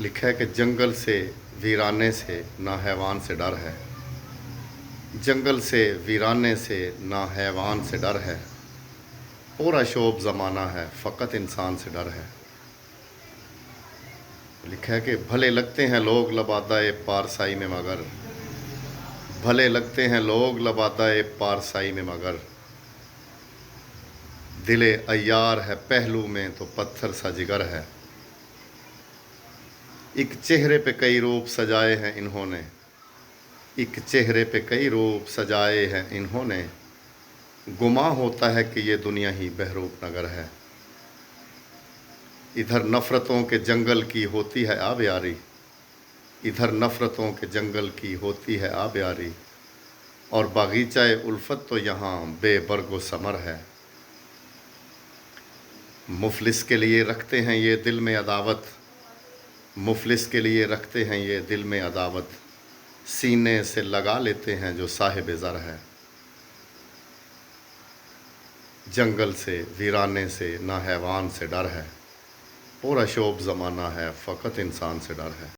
لکھا ہے کہ جنگل سے ویرانے سے نہ حیوان سے ڈر ہے، جنگل سے ویرانے سے نہ حیوان سے ڈر ہے، پورا شوب زمانہ ہے فقط انسان سے ڈر ہے۔ لکھا ہے کہ بھلے لگتے ہیں لوگ لبادۂ پارسائی میں مگر، بھلے لگتے ہیں لوگ لبادۂ پارسائی میں مگر، دل عیار ہے پہلو میں تو پتھر سا جگر ہے۔ ایک چہرے پہ کئی روپ سجائے ہیں انہوں نے، ایک چہرے پہ کئی روپ سجائے ہیں انہوں نے، گمان ہوتا ہے کہ یہ دنیا ہی بہروپ نگر ہے۔ ادھر نفرتوں کے جنگل کی ہوتی ہے آبیاری، ادھر نفرتوں کے جنگل کی ہوتی ہے آبیاری، اور باغیچہ الفت تو یہاں بے برگ و ثمر ہے۔ مفلس کے لیے رکھتے ہیں یہ دل میں عداوت، مفلس کے لیے رکھتے ہیں یہ دل میں عداوت، سینے سے لگا لیتے ہیں جو صاحب زر ہے۔ جنگل سے ویرانے سے نہ حیوان سے ڈر ہے، پورا شوب زمانہ ہے فقط انسان سے ڈر ہے۔